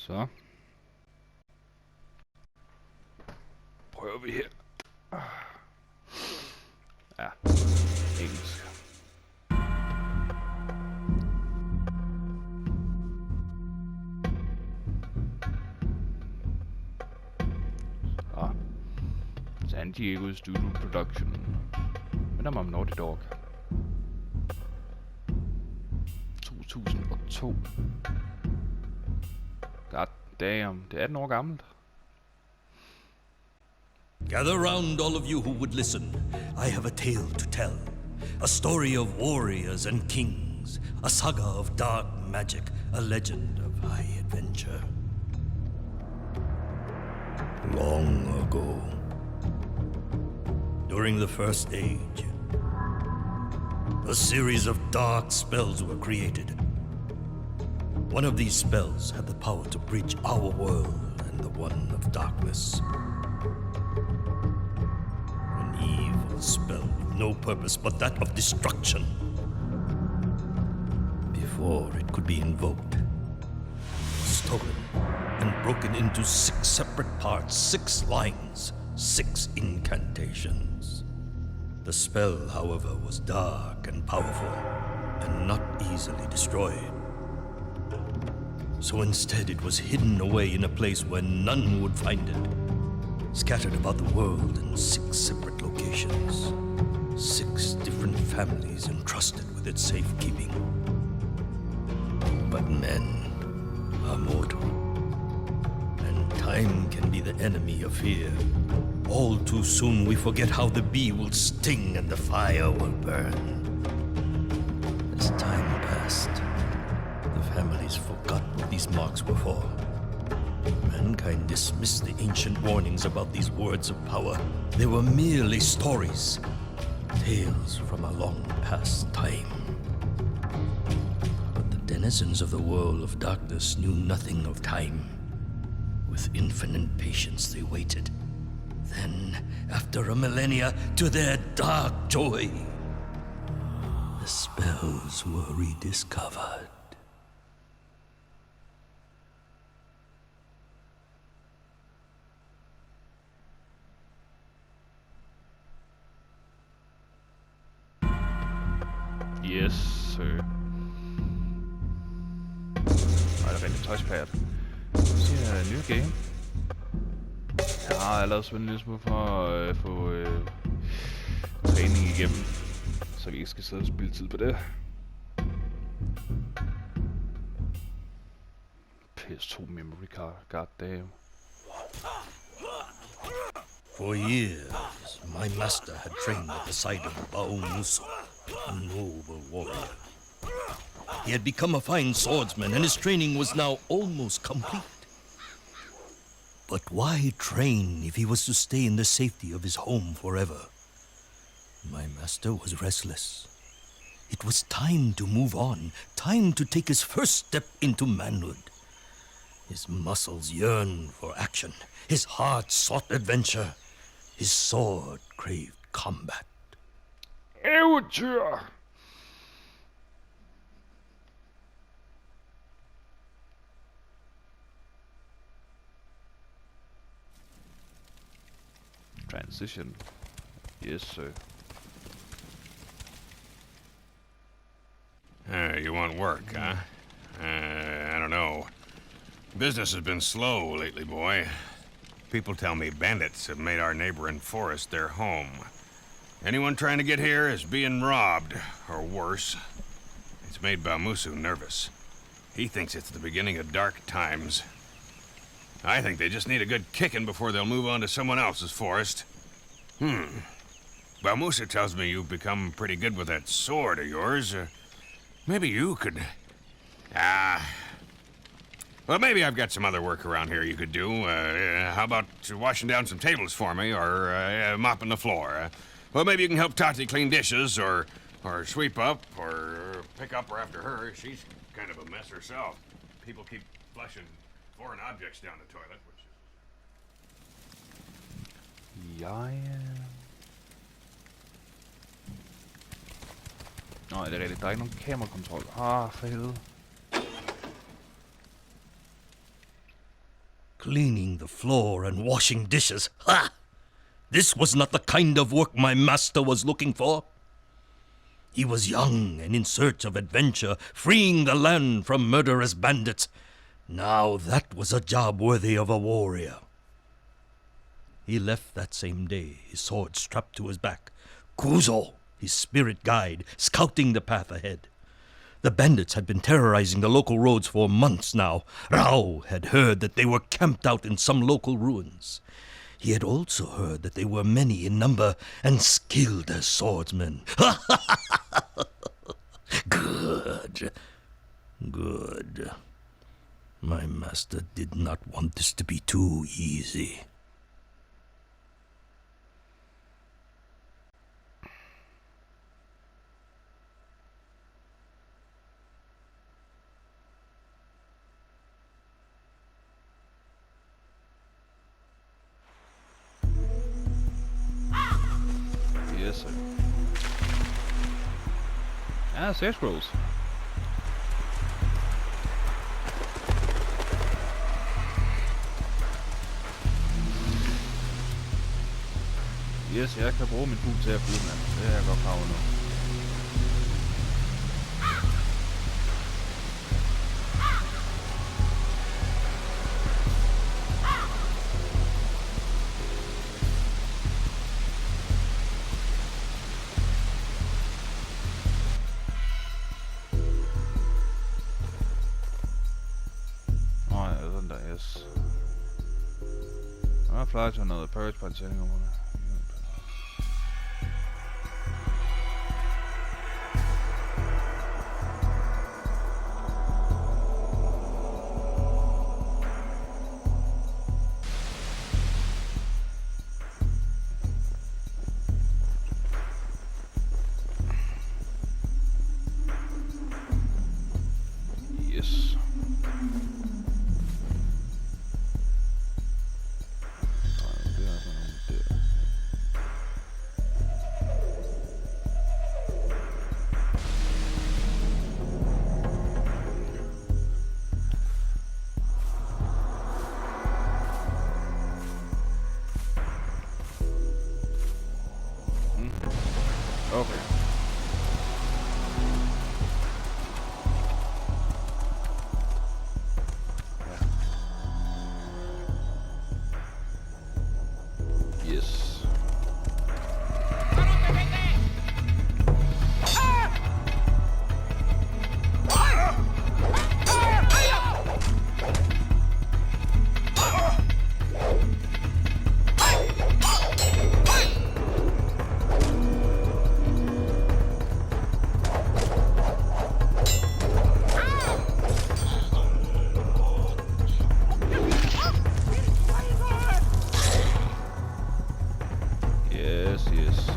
Så. Prøver vi her. Ja, engelsk. Så. San Diego Studio Production. Men om Naughty Dog. 2002. God damn, det er 18 år gammelt. Gather round, all of you who would listen. I have a tale to tell. A story of warriors and kings. A saga of dark magic. A legend of high adventure. Long ago, during the First Age, a series of dark spells were created. One of these spells had the power to bridge our world and the one of darkness. An evil spell with no purpose but that of destruction. Before it could be invoked, stolen and broken into 6 separate parts, 6 lines, 6 incantations. The spell, however, was dark and powerful and not easily destroyed. So instead it was hidden away in a place where none would find it, scattered about the world in 6 separate locations, 6 different families entrusted with its safekeeping. But men are mortal, and time can be the enemy of fear. All too soon we forget how the bee will sting and the fire will burn. As time passed, the families forgot what these marks were for. Mankind dismissed the ancient warnings about these words of power. They were merely stories, tales from a long past time. But the denizens of the world of darkness knew nothing of time. With infinite patience they waited. Then, after a millennia, to their dark joy, the spells were rediscovered. Yes, sir. Nej, det er rigtig touchpad. Så siger jeg new game. Jeg har allerede spillet en lille smule for at få træning igennem, så vi ikke skal sidde og spille tid på det. PS2 memory card, goddamn. For years, my master had trained at the side of Baumusu, a noble warrior. He had become a fine swordsman, and his training was now almost complete. But why train if he was to stay in the safety of his home forever? My master was restless. It was time to move on, time to take his first step into manhood. His muscles yearned for action, his heart sought adventure, his sword craved combat. Eventyr! Transition. Yes, sir. You want work, huh? I don't know. Business has been slow lately, boy. People tell me bandits have made our neighboring forest their home. Anyone trying to get here is being robbed, or worse. It's made Baumusu nervous. He thinks it's the beginning of dark times. I think they just need a good kicking before they'll move on to someone else's forest. Baumusu tells me you've become pretty good with that sword of yours. Maybe you could... Well, maybe I've got some other work around here you could do. How about washing down some tables for me, or mopping the floor? Well, maybe you can help Tati clean dishes, or sweep up, or pick up her after her. She's kind of a mess herself. People keep flushing foreign objects down the toilet, which is... Ja. Nå, det er rigtigt. Der er ikke nogen kamerakontrol. For helvede. cleaning the floor and washing dishes. Ha! This was not the kind of work my master was looking for. He was young and in search of adventure, freeing the land from murderous bandits. Now that was a job worthy of a warrior. He left that same day, his sword strapped to his back. Kuzo, his spirit guide, scouting the path ahead. The bandits had been terrorizing the local roads for months now. Raus had heard that they were camped out in some local ruins. He had also heard that they were many in number and skilled as swordsmen. Good. Good. My master did not want this to be too easy. Yes, sir. Ah, save scrolls. Yes, jeg kan bruge min fugl til at flyve med. Det er jeg godt klar over nu. Yes. I fly to another purge by telling them. Yes. Okay. Yes. Yes.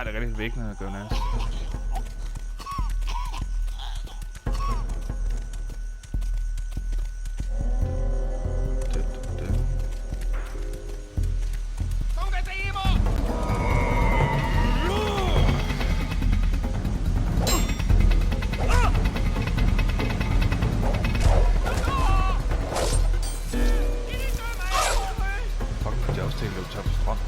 Det er rigtig væggende at gøre næst. Fuck, jeg også til at løbe tør for strøm.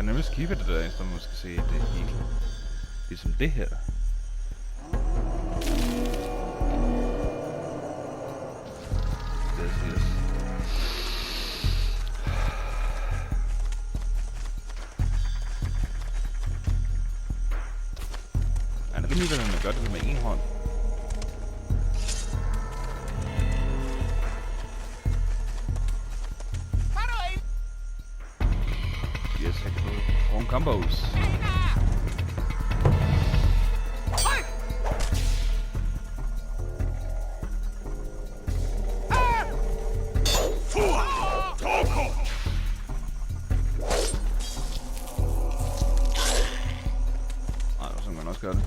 kan nemlig skippe det der, i stedet for man skal se det hele. Ligesom det her. Yes. Han er rimelig, hvordan man gør det med en hånd. Yes, jeg kan få nogle combos. Gør det.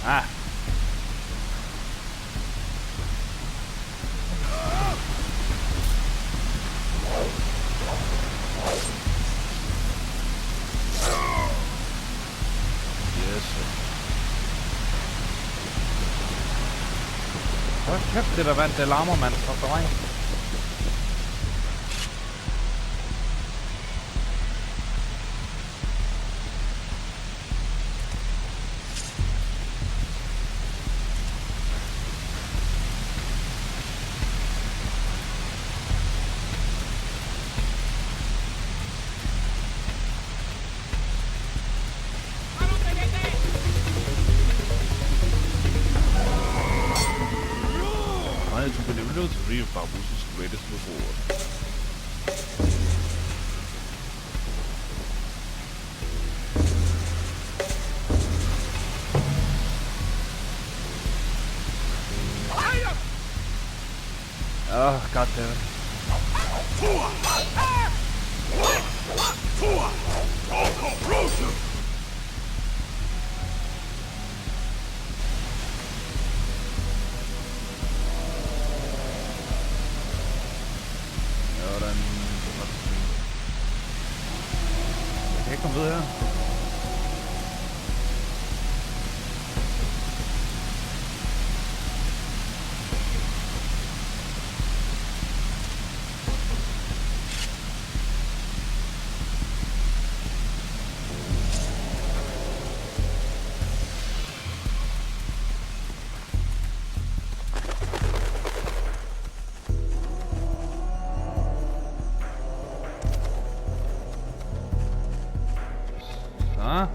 Ah. Yes. Hold kæft, det der vand, det larmer, mand. For mig. To be able to read Barbus's greatest reward. Oh, god damn it. Jeg kan ikke komme videre her. Så.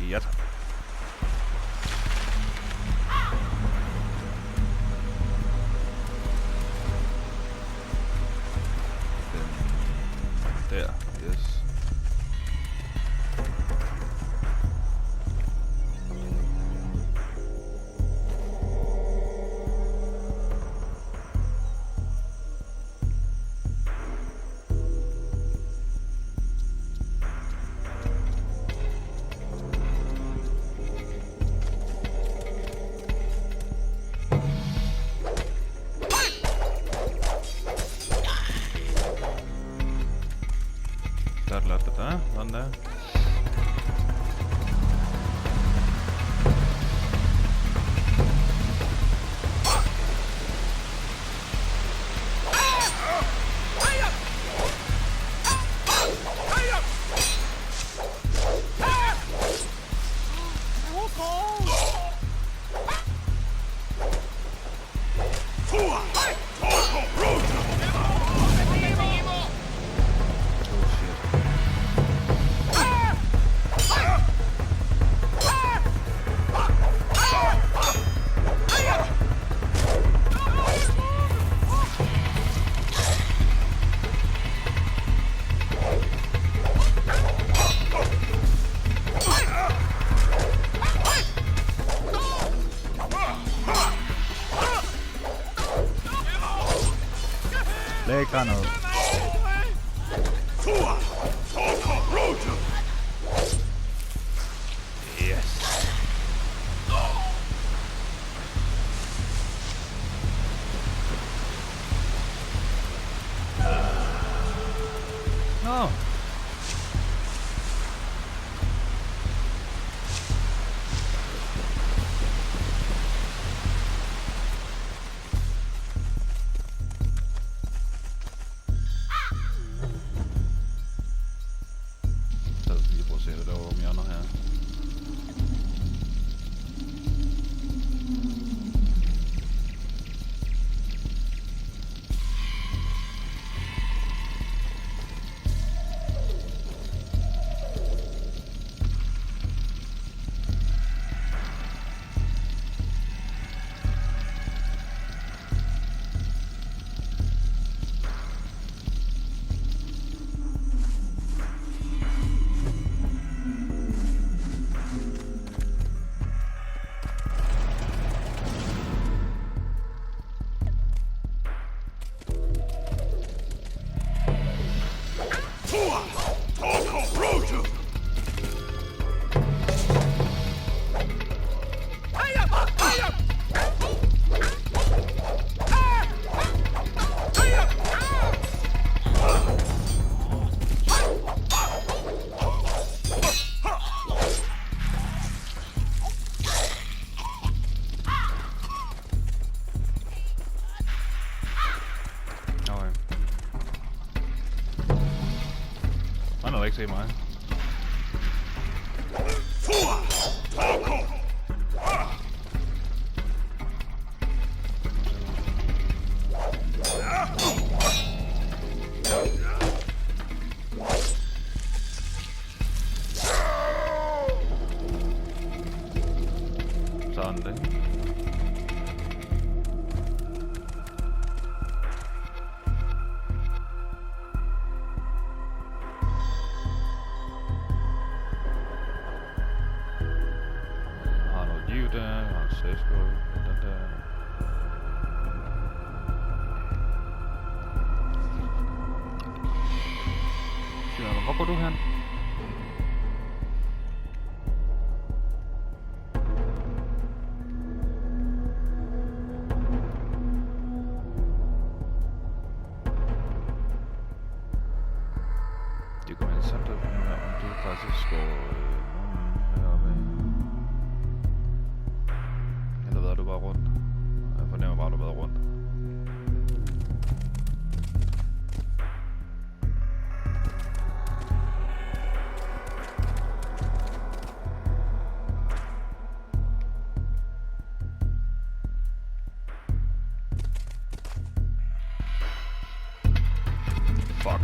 Ja. Der, yes. Sådan der. Lækker noget. Yes. Nå. Så lige prøve at se det derovre om hjørnet her. Han har ikke set mig. Sådan det. Har noget liv der, har en sæskål, den der. Hvor går du hen? Det kommer interessant at finde ud af, om du faktisk går nogen heroppe af. Eller ved du bare rundt? Jeg fornemmer bare, at du har været rundt. Fuck.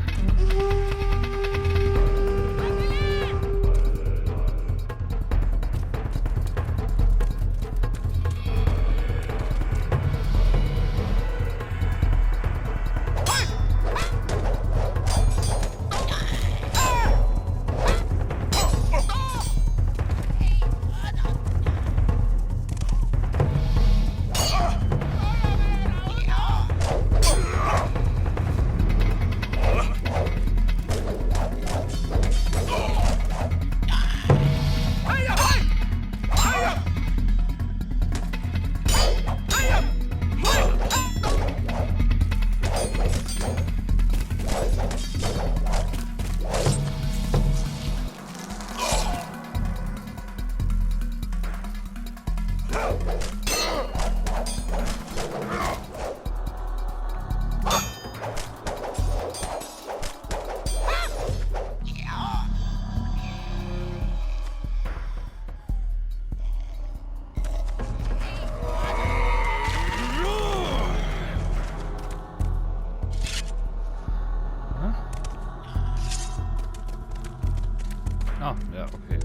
Nå, ja, okay.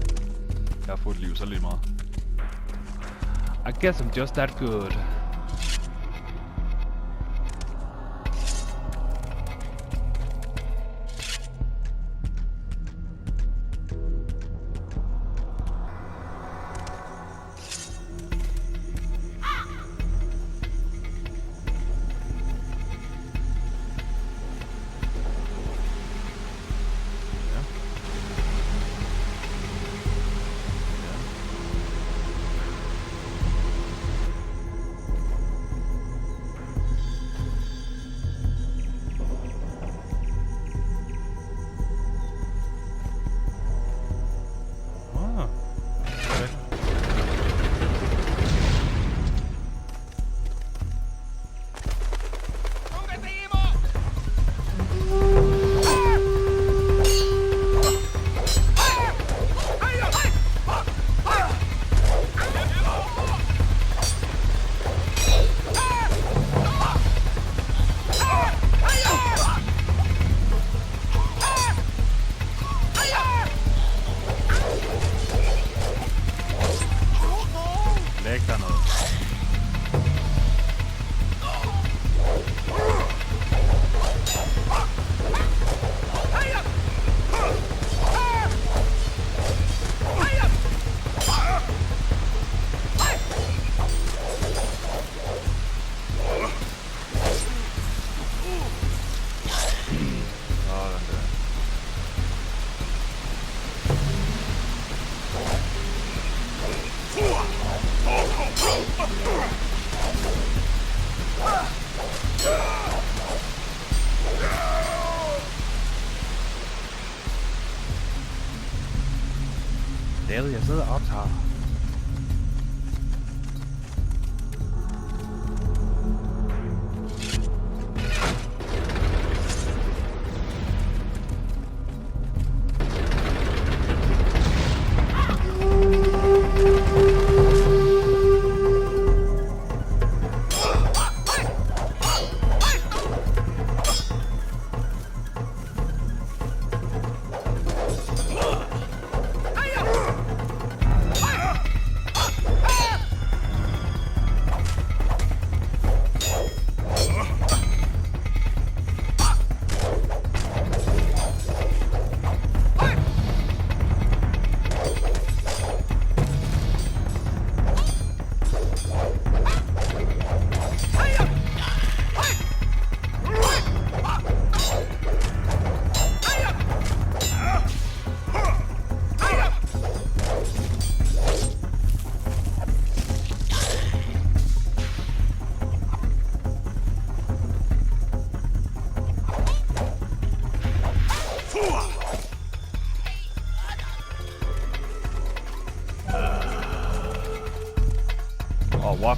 Jeg har fået et liv så lige meget. I guess I'm just that good. David, jeg sidder og optager. Oh, what?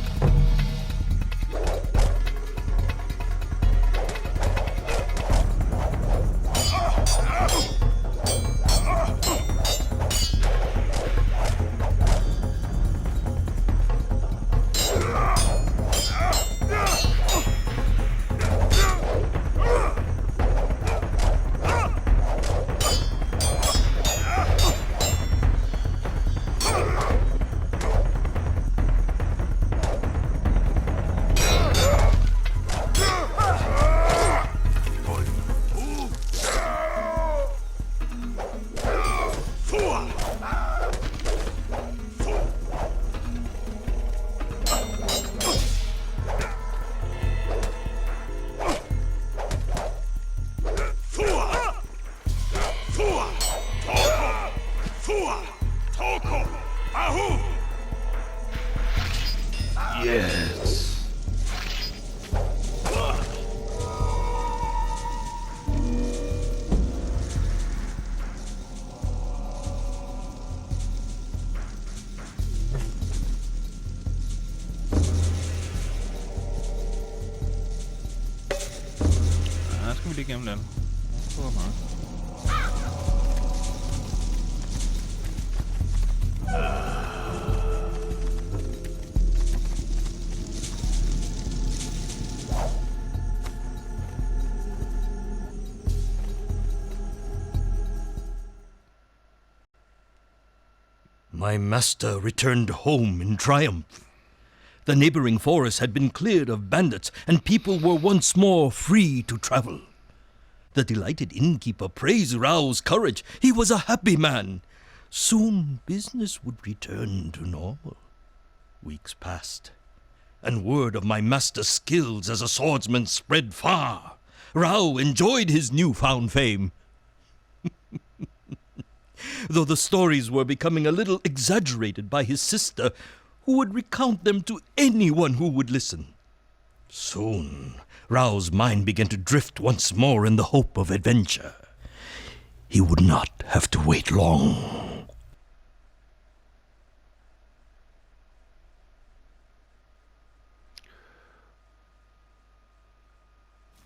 Yes. Ja, skal vi lige igennem den. Prøv meget. My master returned home in triumph. The neighboring forest had been cleared of bandits, and people were once more free to travel. The delighted innkeeper praised Rao's courage. He was a happy man. Soon business would return to normal. Weeks passed, and word of my master's skills as a swordsman spread far. Rao enjoyed his newfound fame. Though the stories were becoming a little exaggerated by his sister, who would recount them to anyone who would listen. Soon, Rao's mind began to drift once more in the hope of adventure. He would not have to wait long.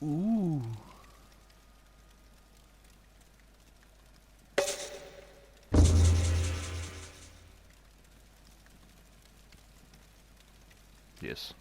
Ooh. Yes.